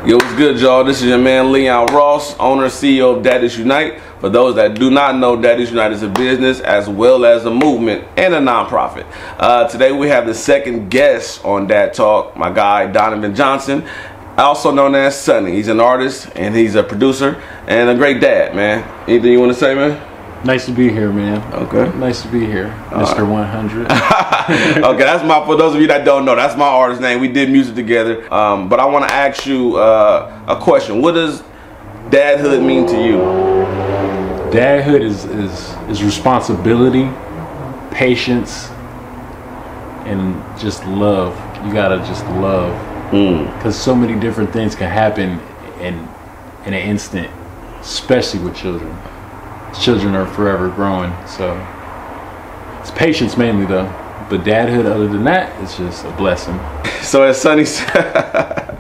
Yo, what's good, y'all? This is your man Leon Ross, owner and CEO of Daddies Unite. For those that do not know, Daddies Unite is a business as well as a movement and a nonprofit. Today we have the second guest on Dad Talk, my guy Donovan Johnson, also known as Sonny. He's an artist and he's a producer and a great dad, man. Anything you want to say, man? Nice to be here, man. Okay. Nice to be here, Mr. 100. Okay, that's for those of you that don't know, that's my artist name. We did music together. But I want to ask you a question. What does dadhood mean to you? Dadhood is responsibility, patience, and just love. You gotta just love, because so many different things can happen in an instant, especially with children. Children are forever growing, so it's patience mainly though. But dadhood, other than that, it's just a blessing. So as Sonny said,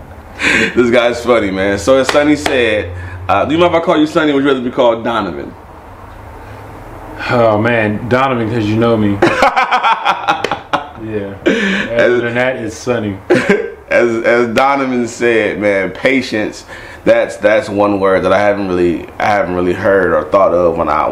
this guy's funny, man. So as Sonny said, do you mind if I call you Sonny, or would you rather be called Donovan? Oh man, Donovan, because you know me. Yeah. Other than that, it's Sonny. As Donovan said, man, patience. That's one word that I haven't really heard or thought of when I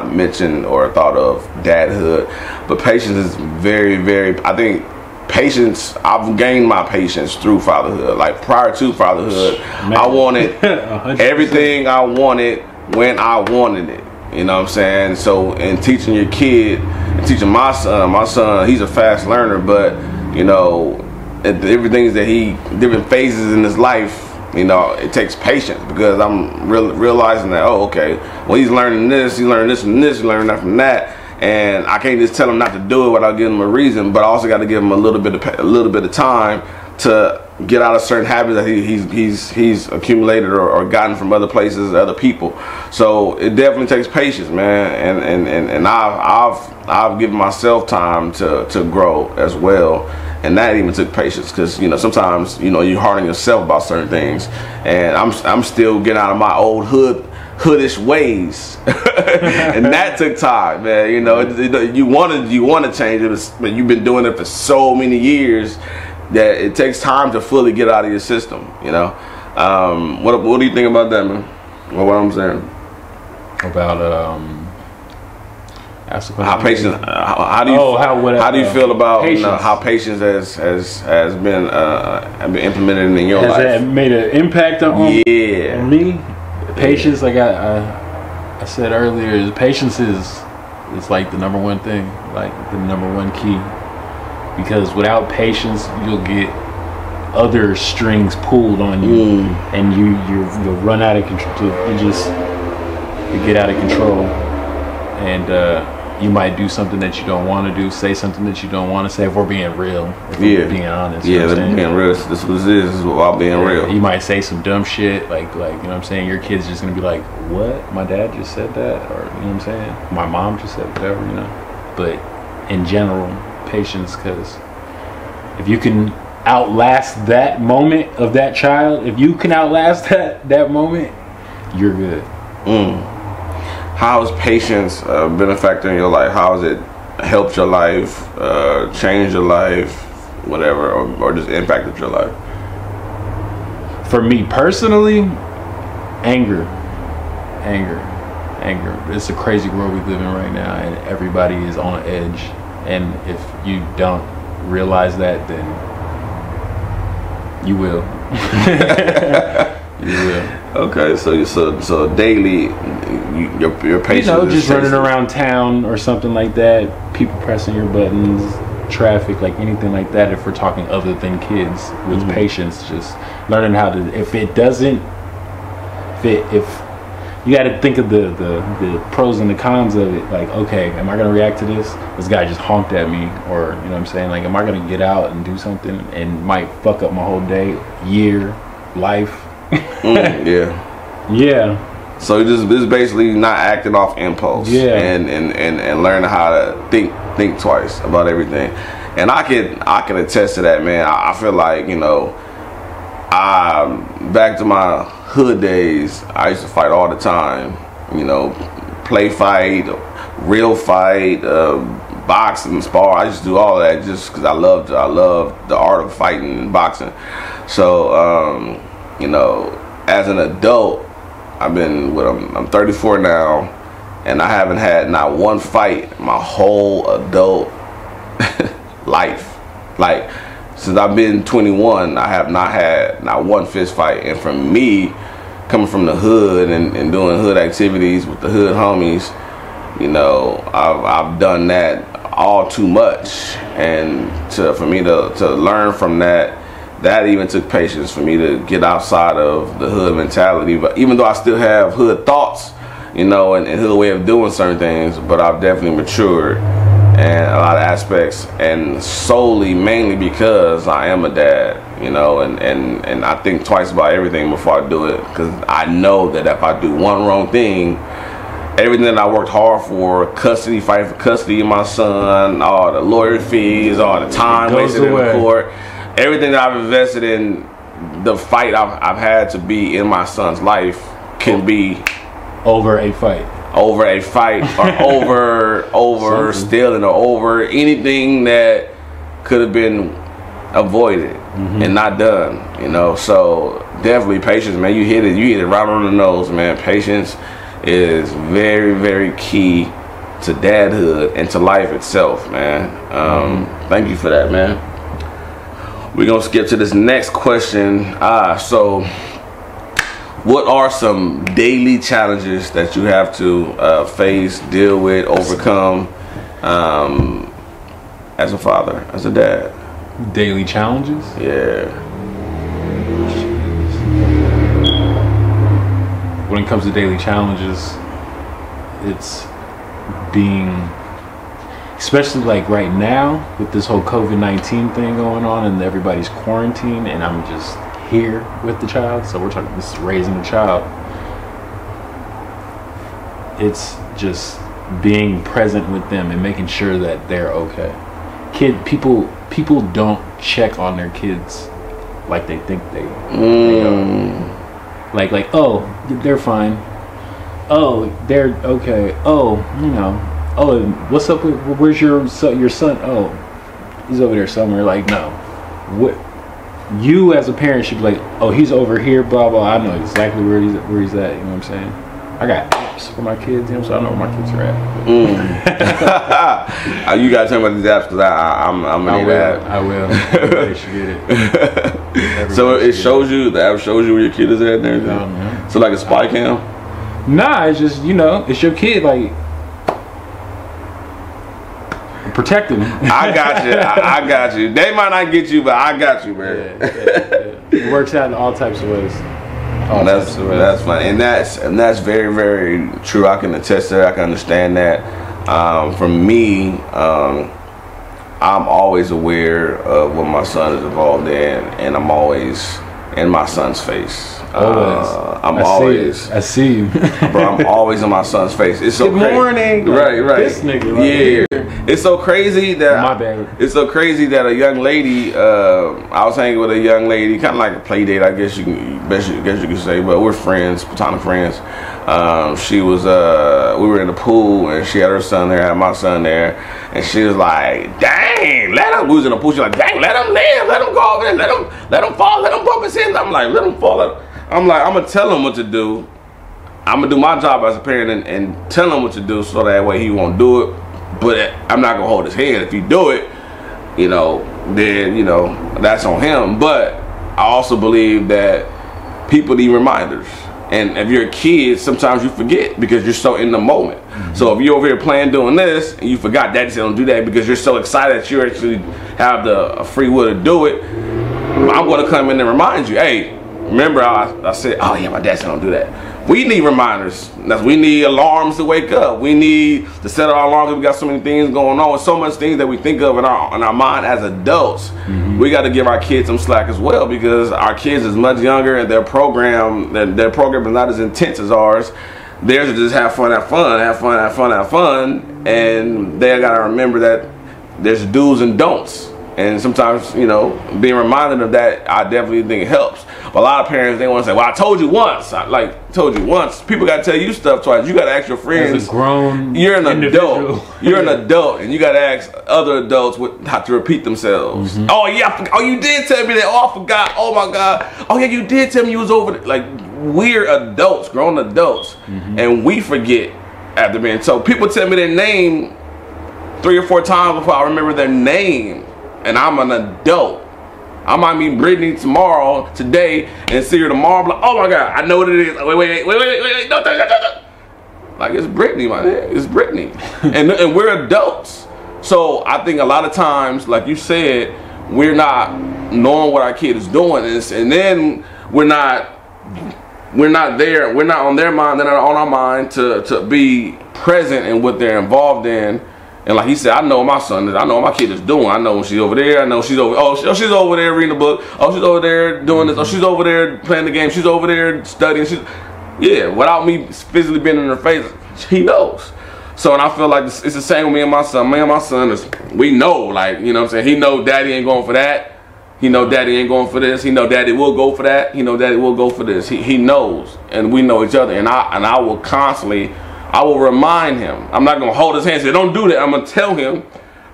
mentioned or thought of dadhood. But patience is very, very. I think patience. I've gained my patience through fatherhood. Like prior to fatherhood, man, I wanted 100%. Everything I wanted when I wanted it. You know what I'm saying? So in teaching your kid, and teaching my son, he's a fast learner, but you know, everything that different phases in his life. You know, it takes patience, because I'm realizing that, oh, okay, well, he's learning this, he's learning this from this, he's learning that from that, and I can't just tell him not to do it without giving him a reason, but I also got to give him a little bit of time to get out of certain habits that he's accumulated or gotten from other places, other people. So it definitely takes patience, man, and I've given myself time to grow as well. And that even took patience, because you know sometimes you're hard on yourself about certain things, and I'm still getting out of my old hoodish ways, and that took time, man. You know, you want to change it, but you've been doing it for so many years that it takes time to fully get out of your system. You know, what do you think about that, man? Well, what I'm saying about how patient? How do you feel about how patience has been implemented in your life? Has that made an impact on me? Patience, like I said earlier, patience is like the number one thing, like the number one key. Because without patience, you'll get other strings pulled on you, and you'll run out of control. You get out of control, and you might do something that you don't want to do, say something that you don't want to say. If we're being real, if we're being honest, yeah, being real. This is about being real. You might say some dumb shit, like you know what I'm saying. Your kid's just gonna be like, "What? My dad just said that," or you know what I'm saying. My mom just said whatever, you know. But in general, patience, because if you can outlast that moment of that child, if you can outlast that moment, you're good. How has patience been a factor in your life? How has it helped your life, changed your life, whatever, or just impacted your life? For me personally, anger. It's a crazy world we live in right now, and everybody is on edge. And if you don't realize that, then you will. You will. Okay, so daily, your patience. Just running around town or something like that. People pressing your buttons, traffic, like anything like that. If we're talking other than kids, with patience, just learning how to. If you got to think of the pros and the cons of it. Like, okay, am I gonna react to this? This guy just honked at me, or you know what I'm saying? Like, am I gonna get out and do something and might fuck up my whole day, year, life? Yeah. So this basically not acting off impulse. Yeah. And learning how to think twice about everything. And I can attest to that, man. I feel like, back to my hood days, I used to fight all the time. Play fight, real fight, box and spar. I used to do all of that just because I loved the art of fighting and boxing. So you know, as an adult, I'm 34 now, and I haven't had not one fight my whole adult life. Like, since I've been 21, I have not had not one fist fight. And for me, coming from the hood and doing hood activities with the hood homies, you know, I've done that all too much. And for me to learn from that even took patience for me to get outside of the hood mentality. But even though I still have hood thoughts, you know, and hood way of doing certain things, but I've definitely matured and a lot of aspects, and solely mainly because I am a dad, you know, and I think twice about everything before I do it, because I know that if I do one wrong thing, everything that I worked hard for, custody, fighting for custody of my son, all the lawyer fees, all the time wasted in the court, everything that I've invested in the fight I've had to be in my son's life can be over a fight, or over stealing, or over anything that could have been avoided and not done, you know. So definitely patience, man. You hit it right on the nose, man. Patience is very, very key to dadhood and to life itself, man. Thank you for that, man. We're gonna skip to this next question. So what are some daily challenges that you have to face, deal with, overcome as a father, as a dad? Daily challenges? Yeah. When it comes to daily challenges, it's being, especially like right now with this whole COVID-19 thing going on and everybody's quarantined, and I'm just here with the child. So we're talking, this is raising a child. It's just being present with them and making sure that they're okay. People don't check on their kids like they think they are. Like, oh, they're fine. Oh, they're okay. Oh, you know. Oh, what's up? Where's your son? Oh, he's over there somewhere. Like, no. What? You as a parent should be like, oh, he's over here, blah blah. I know exactly where he's at. You know what I'm saying? I got apps for my kids, you know, so I know where my kids are at. You gotta tell me about these apps, because I'm gonna need that. I will. Everybody should get it. So it shows you, the app shows you where your kid is at and everything. Yeah. So like a spy cam? Nah, it's just, you know, it's your kid, like, protect them. I got you. I got you. They might not get you, but I got you, man. Yeah. It works out in all types of ways. That's fine, and that's very, very true. I can attest to that. I can understand that. For me, I'm always aware of what my son is involved in, and I'm always in my son's face. I see you. Bro, I'm always in my son's face. It's so Good morning. Right. This nigga right here. It's so crazy that my bad. It's so crazy that a young lady. I was hanging with a young lady, kind of like a play date, I guess you could say, but we're friends, platonic friends. She was. We were in the pool, and she had her son there, I had my son there, and she was like, "Dang, let him." We was in the pool. She was like, "Dang, let him live. Let him go over there. Let him fall. Let him bump his head." I'm like, "Let him fall." I'm like, I'm gonna tell him what to do. I'm gonna do my job as a parent and tell him what to do, so that way he won't do it. But I'm not gonna hold his hand. If he do it, you know, then, you know, that's on him. But I also believe that people need reminders. And if you're a kid, sometimes you forget because you're so in the moment. So if you're over here playing doing this and you forgot that, you don't do that because you're so excited that you actually have the free will to do it, I'm gonna come in and remind you, hey, remember I said, oh yeah, my dad said don't do that. We need reminders. We need alarms to wake up. We need to set our alarms. We got so many things going on. So much things that we think of in our mind as adults. We got to give our kids some slack as well, because our kids is much younger and their program is not as intense as ours. Theirs is just have fun, and they got to remember that there's do's and don'ts And sometimes, you know, being reminded of that, I definitely think it helps. But a lot of parents, they want to say, well, I told you once. Told you once. People got to tell you stuff twice. You got to ask your friends. As a grown You're an individual. adult. You're an adult, and you got to ask other adults how to repeat themselves. Oh, yeah. Oh, you did tell me that. Oh, I forgot. Oh, my God. Oh, yeah, you did tell me you was over there. Like, we're adults, grown adults. And we forget after being told. People tell me their name 3 or 4 times before I remember their name. And I'm an adult. I might meet Brittany today, and see her tomorrow. I'm like, oh my God, I know what it is. Wait, no. Like, it's Brittany, my nigga. It's Brittany. and we're adults. So I think a lot of times, like you said, we're not knowing what our kid is doing, and then we're not there. We're not on their mind. They're not on our mind to be present in what they're involved in. And like he said, I know my son is. I know what my kid is doing. I know when she's over there. I know she's over. Oh, she's over there reading a book. Oh, she's over there doing this. Oh, she's over there playing the game. She's over there studying. Yeah, without me physically being in her face, he knows. So, and I feel like it's the same with me and my son. Me and my son we know, like, you know what I'm saying? He know daddy ain't going for that. He know daddy ain't going for this. He know daddy will go for that. He know daddy will go for this. He knows, and we know each other. And I will constantly. I will remind him. I'm not gonna hold his hand and say, don't do that. I'm gonna tell him,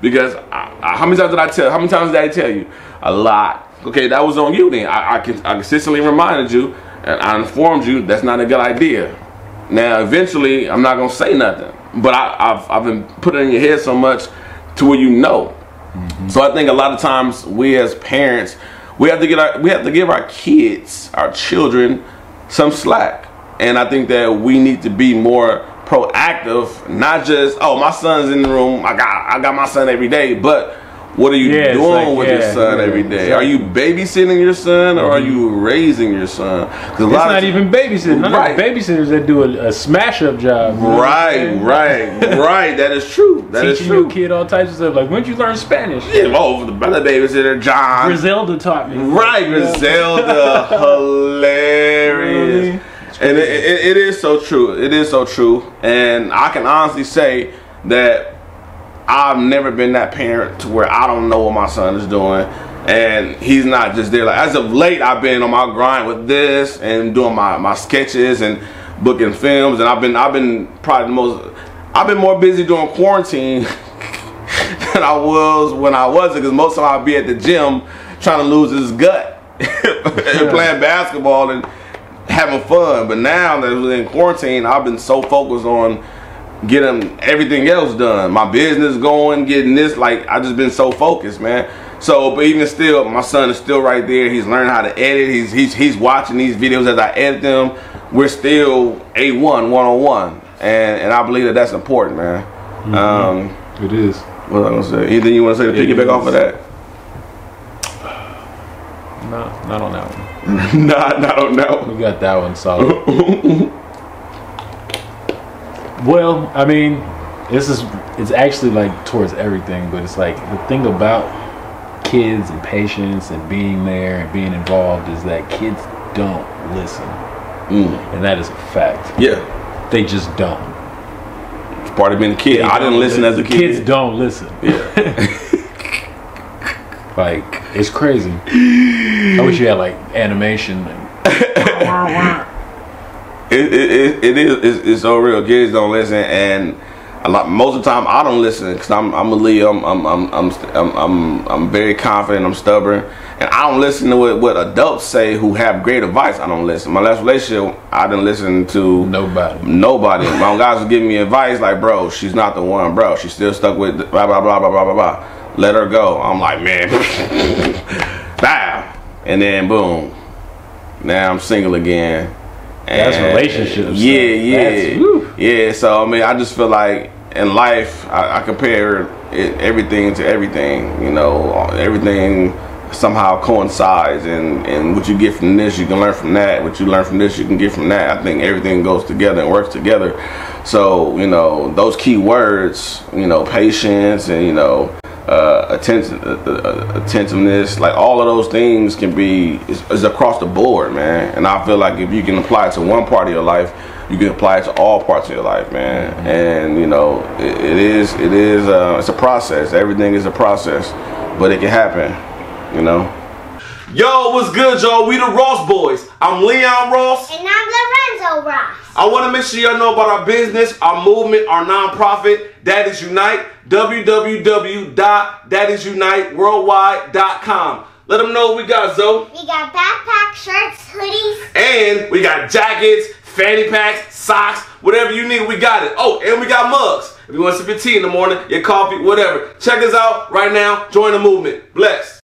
because how many times did I tell? How many times did I tell you? A lot. Okay, that was on you then. I consistently reminded you, and I informed you that's not a good idea. Now, eventually, I'm not gonna say nothing, but I've been putting it in your head so much to where you know. So I think a lot of times we as parents, we have to give our kids, our children, some slack, and I think that we need to be more proactive, not just, oh, my son's in the room, I got my son every day, but what are you doing with your son every day? Exactly. Are you babysitting your son, or are you raising your son? It's not even babysitting. None of the babysitters that do a smash-up job. Right. That is true. That is true. Teaching your kid all types of stuff. Like, when did you learn Spanish? Yeah, the brother babysitter, John. Griselda taught me. Right, Griselda. Hilarious. And it is so true. It is so true. And I can honestly say that I've never been that parent to where I don't know what my son is doing, and he's not just there. Like, as of late, I've been on my grind with this and doing my sketches and booking films, and I've been probably I've been more busy during quarantine than I was when I wasn't, because most of the time I'd be at the gym trying to lose his gut and playing basketball and having fun. But now that we're in quarantine, I've been so focused on getting everything else done, my business going, getting this, like, I just been so focused, man. So, but even still, my son is still right there. He's learning how to edit. He's watching these videos as I edit them. We're still A1 101, and I believe that that's important, man. It is. What was I gonna say? Anything you want to say to piggyback off of that? No, not on that one. not on that one. We got that one solid. Well, I mean, it's actually like towards everything, but it's like the thing about kids and patience and being there and being involved is that kids don't listen. And that is a fact. Yeah. They just don't. It's part of being a kid. I didn't listen as a kid. Kids don't listen. Yeah. Like, it's crazy. I wish you had like animation. It's so real. Kids don't listen, and most of the time I don't listen, because I'm a Leo. I'm very confident. I'm stubborn, and I don't listen to what adults say who have great advice. I don't listen. My last relationship, I didn't listen to nobody. My guys were giving me advice like, bro, she's not the one, bro. She's still stuck with blah blah blah blah blah blah blah. Let her go. I'm like, man, bam, and then boom, now I'm single again. That's relationships. Yeah. So I mean, I just feel like in life, I compare everything to everything. You know, everything somehow coincides, and what you get from this, you can learn from that. What you learn from this, you can get from that. I think everything goes together and works together. So, you know, those key words, you know, patience and, you know, attentiveness, like all of those things can be is across the board, man. And I feel like if you can apply it to one part of your life, you can apply it to all parts of your life, man. And you know, it's a process. Everything is a process. but it can happen, you know. Yo, what's good, y'all? We the Ross Boys. I'm Leon Ross. And I'm Lorenzo Ross. I want to make sure y'all know about our business, our movement, our nonprofit, Daddies Unite. www.daddiesuniteworldwide.com. Let them know what we got, Zoe. We got backpacks, shirts, hoodies. And we got jackets, fanny packs, socks, whatever you need, we got it. Oh, and we got mugs. If you want to sip your tea in the morning, your coffee, whatever. Check us out right now. Join the movement. Bless.